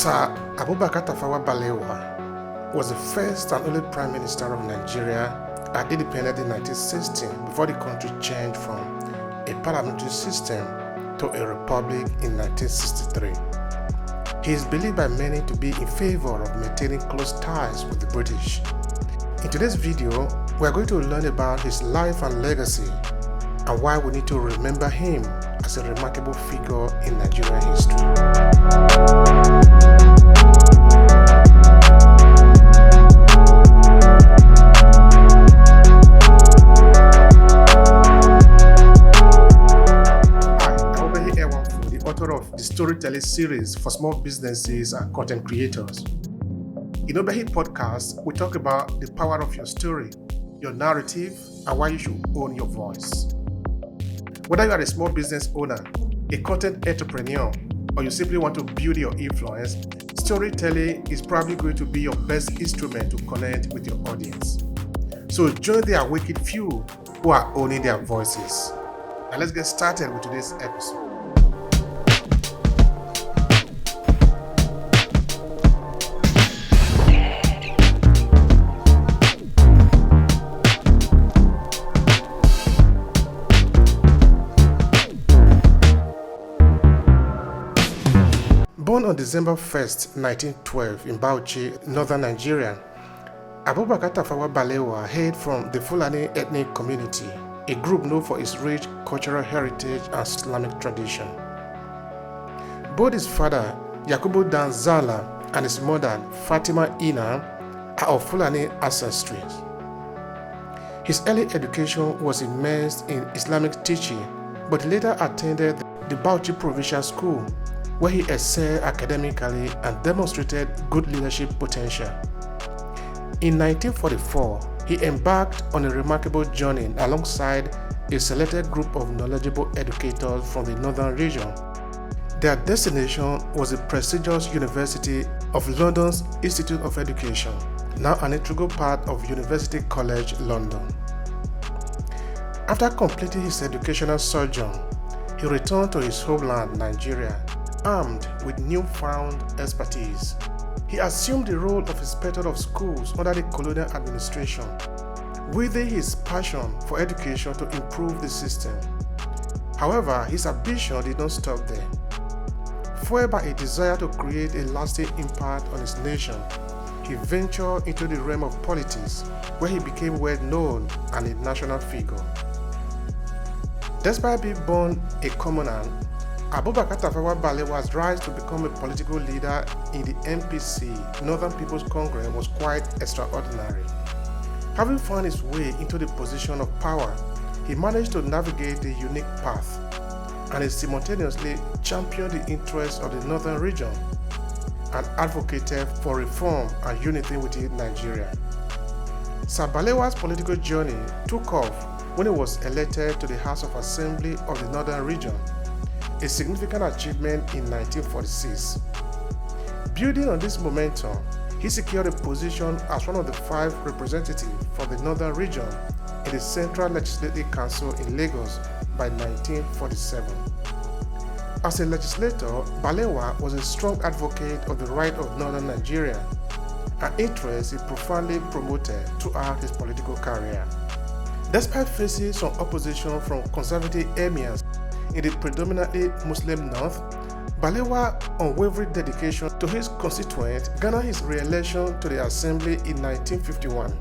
Sir Abubakar Tafawa Balewa was the first and only Prime Minister of Nigeria at independence in 1960 before the country changed from a parliamentary system to a republic in 1963. He is believed by many to be in favor of maintaining close ties with the British. In today's video, we are going to learn about his life and legacy and why we need to remember him as a remarkable figure in Nigerian history. Obehi Ewanfoh, the author of the storytelling series for small businesses and content creators. In Obehi podcast, we talk about the power of your story, your narrative, and why you should own your voice. Whether you are a small business owner, a content entrepreneur, or you simply want to build your influence, storytelling is probably going to be your best instrument to connect with your audience. So join the awakened few who are owning their voices. Now let's get started with today's episode. Born on December 1st, 1912 in Bauchi, northern Nigeria, Abubakar Tafawa Balewa hailed from the Fulani ethnic community, a group known for its rich cultural heritage and Islamic tradition. Both his father, Yakubu Dan Zala, and his mother, Fatima Ina, are of Fulani ancestry. His early education was immersed in Islamic teaching, but later attended the Bauchi Provincial School, where he excelled academically and demonstrated good leadership potential. In 1944, he embarked on a remarkable journey alongside a selected group of knowledgeable educators from the northern region. Their destination was the prestigious University of London's Institute of Education, now an integral part of University College London. After completing his educational sojourn, he returned to his homeland, Nigeria, armed with newfound expertise. He assumed the role of inspector of schools under the colonial administration, wielding his passion for education to improve the system. However, his ambition did not stop there. Fueled by a desire to create a lasting impact on his nation, he ventured into the realm of politics, where he became well known and a national figure. Despite being born a commoner, Abubakar Tafawa Balewa's rise to become a political leader in the NPC, Northern People's Congress, was quite extraordinary. Having found his way into the position of power, he managed to navigate a unique path, and he simultaneously championed the interests of the Northern region and advocated for reform and unity within Nigeria. Sir Balewa's political journey took off when he was elected to the House of Assembly of the Northern region, a significant achievement in 1946. Building on this momentum, he secured a position as one of the 5 representatives for the Northern region in the Central Legislative Council in Lagos by 1947. As a legislator, Balewa was a strong advocate of the right of Northern Nigeria, an interest he profoundly promoted throughout his political career. Despite facing some opposition from conservative emirs in the predominantly Muslim North, Balewa's unwavering dedication to his constituents garnered his re-election to the Assembly in 1951.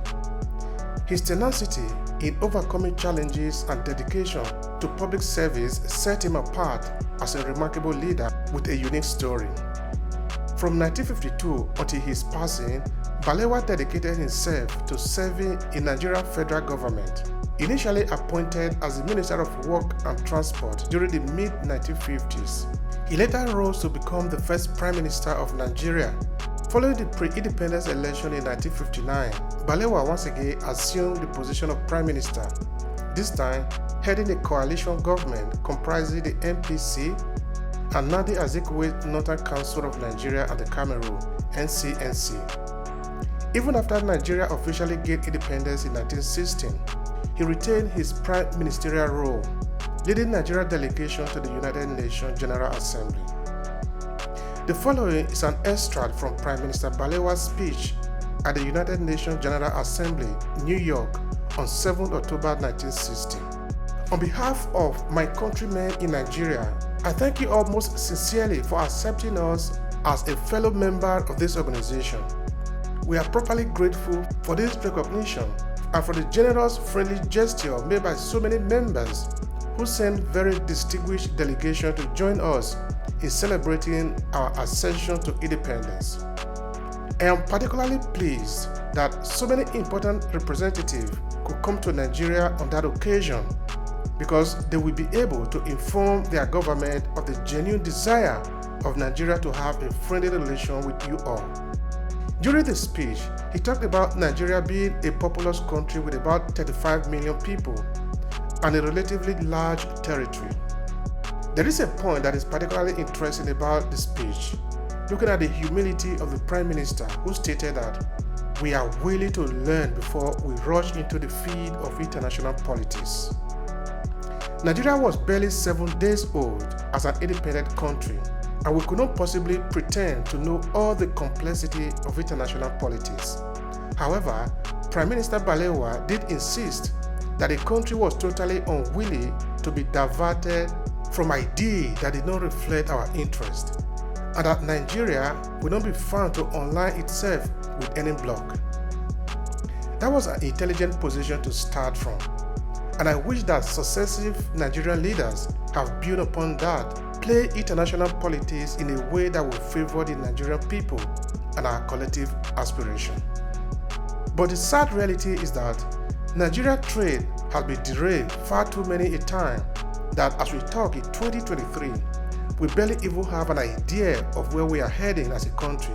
His tenacity in overcoming challenges and dedication to public service set him apart as a remarkable leader with a unique story. From 1952 until his passing, Balewa dedicated himself to serving in Nigerian federal government. Initially appointed as the Minister of Work and Transport during the mid-1950s, he later rose to become the first Prime Minister of Nigeria. Following the pre-independence election in 1959, Balewa once again assumed the position of Prime Minister, this time heading a coalition government comprising the NPC and Nadi Azikiwe's Northern Council of Nigeria and the Cameroon, NCNC. Even after Nigeria officially gained independence in 1916, he retained his prime ministerial role, leading Nigeria's delegation to the United Nations General Assembly. The following is an extract from Prime Minister Balewa's speech at the United Nations General Assembly, New York, on 7 October 1960. On behalf of my countrymen in Nigeria, I thank you all most sincerely for accepting us as a fellow member of this organization. We are properly grateful for this recognition and for the generous, friendly gesture made by so many members who sent very distinguished delegations to join us in celebrating our ascension to independence. I am particularly pleased that so many important representatives could come to Nigeria on that occasion because they will be able to inform their government of the genuine desire of Nigeria to have a friendly relation with you all. During the speech, he talked about Nigeria being a populous country with about 35 million people and a relatively large territory. There is a point that is particularly interesting about the speech, looking at the humility of the Prime Minister, who stated that we are willing to learn before we rush into the field of international politics. Nigeria was barely 7 days old as an independent country, and we could not possibly pretend to know all the complexity of international politics. However, Prime Minister Balewa did insist that the country was totally unwilling to be diverted from ideas that did not reflect our interest, and that Nigeria will not be found to align itself with any bloc. That was an intelligent position to start from, and I wish that successive Nigerian leaders have built upon that, play international politics in a way that will favor the Nigerian people and our collective aspiration. But the sad reality is that Nigeria trade has been derailed far too many a time that as we talk in 2023, we barely even have an idea of where we are heading as a country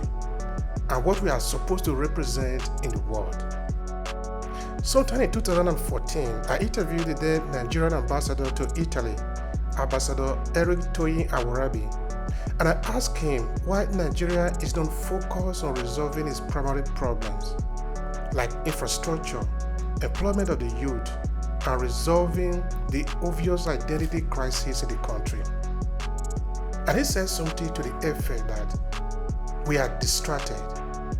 and what we are supposed to represent in the world. Sometime in 2014, I interviewed the then Nigerian ambassador to Italy, Ambassador Eric Toyin Awarabi, and I asked him why Nigeria is not focused on resolving its primary problems, like infrastructure, employment of the youth, and resolving the obvious identity crisis in the country. And he said something to the effect that we are distracted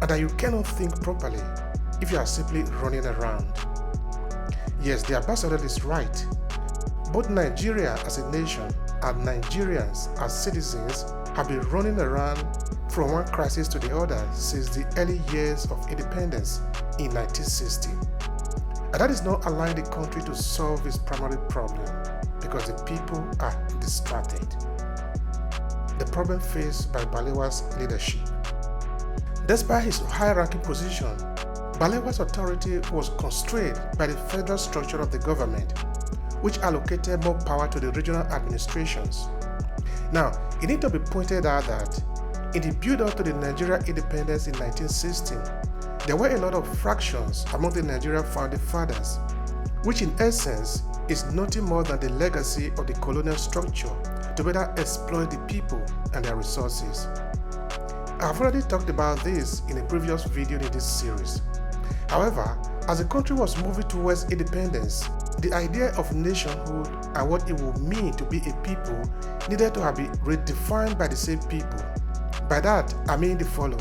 and that you cannot think properly if you are simply running around. Yes, the ambassador is right. Both Nigeria as a nation and Nigerians as citizens have been running around from one crisis to the other since the early years of independence in 1960. And that is not allowing the country to solve its primary problem because the people are distracted. The problem faced by Balewa's leadership. Despite his high-ranking position, Balewa's authority was constrained by the federal structure of the government, which allocated more power to the regional administrations. Now, it needs to be pointed out that in the build-up to the Nigeria independence in 1960, there were a lot of fractions among the Nigerian founding fathers, which in essence is nothing more than the legacy of the colonial structure to better exploit the people and their resources. I have already talked about this in a previous video in this series. However, as the country was moving towards independence, the idea of nationhood and what it would mean to be a people needed to have been redefined by the same people. By that, I mean the following.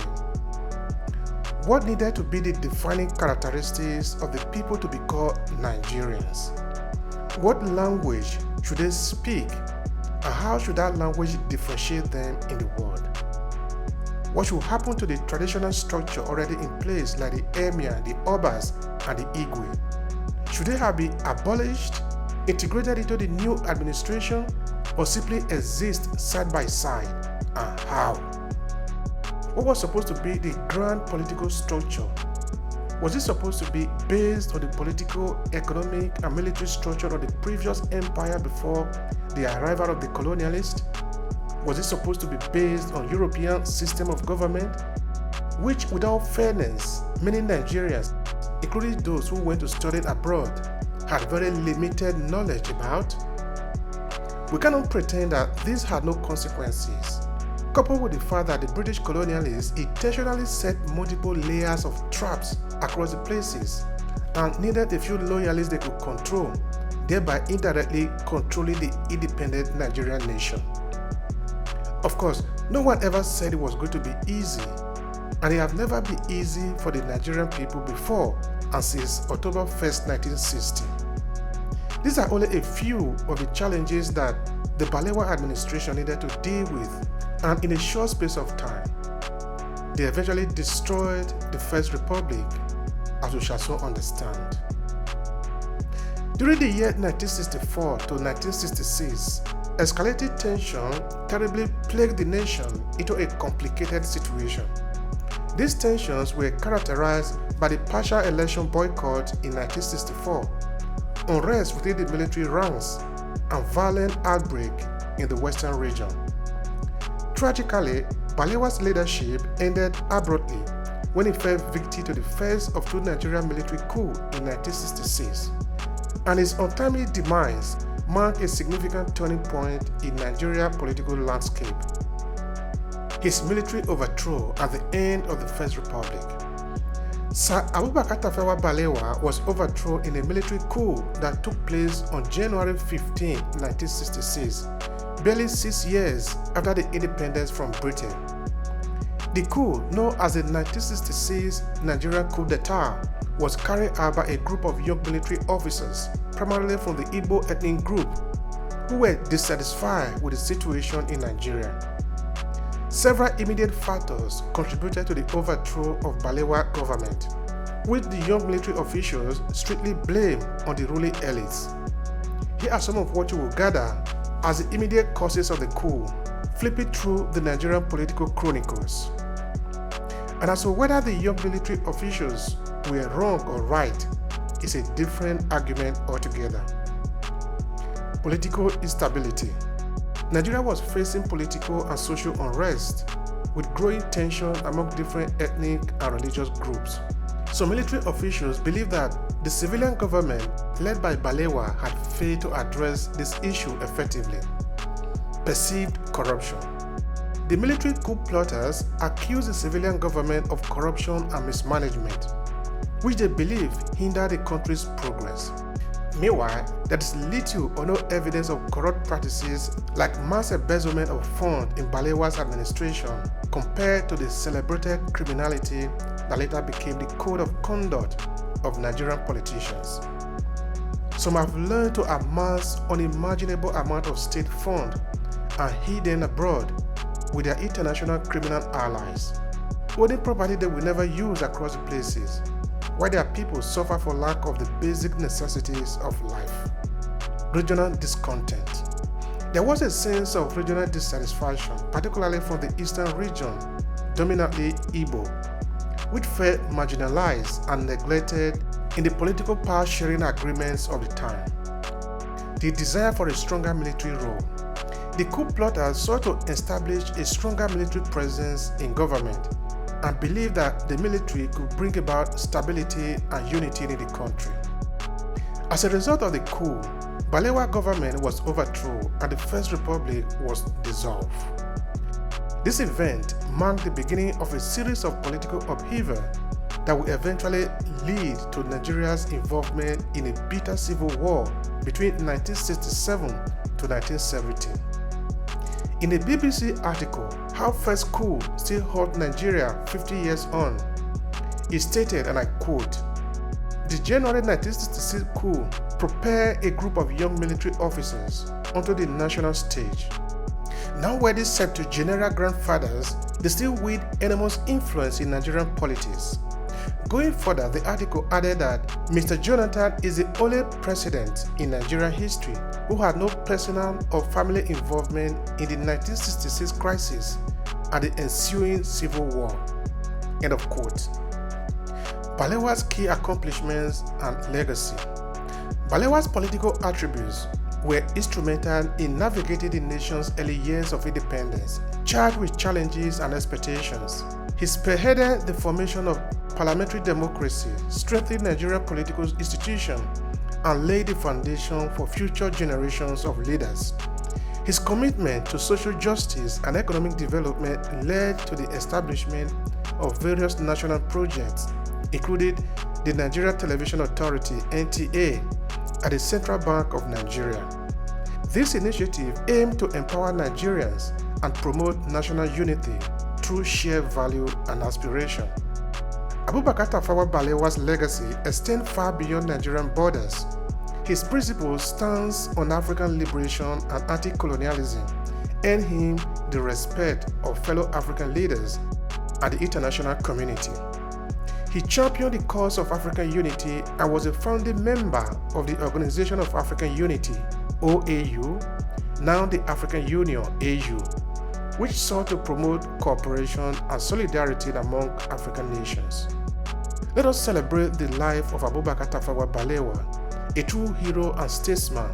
What needed to be the defining characteristics of the people to be called Nigerians? What language should they speak, and how should that language differentiate them in the world? What should happen to the traditional structure already in place like the Emir, the Obas, and the Igwe? Should they have been abolished, integrated into the new administration, or simply exist side by side, and how? What was supposed to be the grand political structure? Was it supposed to be based on the political, economic, and military structure of the previous empire before the arrival of the colonialists? Was it supposed to be based on European system of government, which without fairness, many Nigerians, including those who went to study abroad, had very limited knowledge about? We cannot pretend that this had no consequences. Coupled with the fact that the British colonialists intentionally set multiple layers of traps across the places and needed a few loyalists they could control, thereby indirectly controlling the independent Nigerian nation. Of course, No one ever said it was going to be easy, and it have never been easy for the Nigerian people before and since October 1st, 1960. These are only a few of the challenges that the Balewa administration needed to deal with, and in a short space of time, they eventually destroyed the First Republic, as we shall soon understand. During the year 1964 to 1966, escalated tension terribly plagued the nation into a complicated situation. These tensions were characterized by the partial election boycott in 1964, unrest within the military ranks, and violent outbreak in the western region. Tragically, Balewa's leadership ended abruptly when he fell victim to the first of two Nigerian military coups in 1966, and his untimely demise marked a significant turning point in Nigeria's political landscape. His military overthrow at the end of the First Republic. Sir Abubakar Tafawa Balewa was overthrown in a military coup that took place on January 15, 1966, barely 6 years after the independence from Britain. The coup, known as the 1966 Nigerian coup d'etat, was carried out by a group of young military officers, primarily from the Igbo ethnic group, who were dissatisfied with the situation in Nigeria. Several immediate factors contributed to the overthrow of Balewa government, which the young military officials strictly blamed on the ruling elites. Here are some of what you will gather as the immediate causes of the coup, flipping through the Nigerian political chronicles. And as to whether the young military officials were wrong or right is a different argument altogether. Political instability. Nigeria was facing political and social unrest with growing tension among different ethnic and religious groups. Some military officials believe that the civilian government led by Balewa had failed to address this issue effectively. Perceived corruption. The military coup plotters accused the civilian government of corruption and mismanagement, which they believe hindered the country's progress. Meanwhile, there is little or no evidence of corrupt practices like mass embezzlement of funds in Balewa's administration compared to the celebrated criminality that later became the code of conduct of Nigerian politicians. Some have learned to amass unimaginable amount of state funds and hid them abroad with their international criminal allies, owning property they will never use across the places, while their people suffer for lack of the basic necessities of life. Regional discontent. There was a sense of regional dissatisfaction, particularly from the eastern region, dominantly Igbo, which felt marginalized and neglected in the political power-sharing agreements of the time. The desire for a stronger military role. The coup plotters sought to establish a stronger military presence in government and believed that the military could bring about stability and unity in the country. As a result of the coup, Balewa government was overthrown and the First Republic was dissolved. This event marked the beginning of a series of political upheaval that would eventually lead to Nigeria's involvement in a bitter civil war between 1967 to 1970. In a BBC article, How First Coup Still Hurt Nigeria 50 Years On, it stated, and I quote, "The January 1966 coup propelled a group of young military officers onto the national stage. Now already septuagenarian grandfathers, they still wield enormous influence in Nigerian politics." Going further, the article added that Mr. Jonathan is the only president in Nigerian history who had no personal or family involvement in the 1966 crisis and the ensuing civil war. End of quote. Balewa's key accomplishments and legacy. Balewa's political attributes were instrumental in navigating the nation's early years of independence, charged with challenges and expectations. He spearheaded the formation of parliamentary democracy, strengthened Nigerian political institutions, and laid the foundation for future generations of leaders. His commitment to social justice and economic development led to the establishment of various national projects, including the Nigeria Television Authority (NTA) at the Central Bank of Nigeria. This initiative aimed to empower Nigerians and promote national unity through shared value and aspiration. Abubakar Tafawa Balewa's legacy extends far beyond Nigerian borders. His principles, stance on African liberation and anti-colonialism earned him the respect of fellow African leaders and the international community. He championed the cause of African unity and was a founding member of the Organization of African Unity, OAU, now the African Union, AU, which sought to promote cooperation and solidarity among African nations. Let us celebrate the life of Abubakar Tafawa Balewa, a true hero and statesman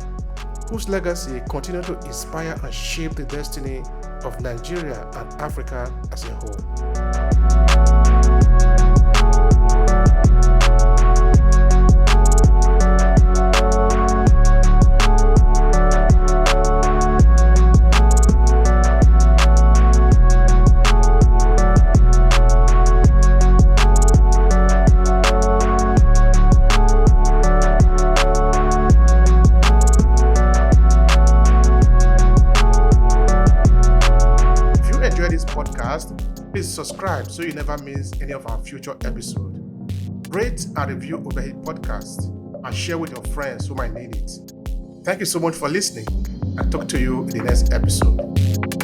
whose legacy continued to inspire and shape the destiny of Nigeria and Africa as a whole. Please subscribe so you never miss any of our future episodes. Rate and review Obehi podcast and share with your friends who might need it. Thank you so much for listening, and talk to you in the next episode.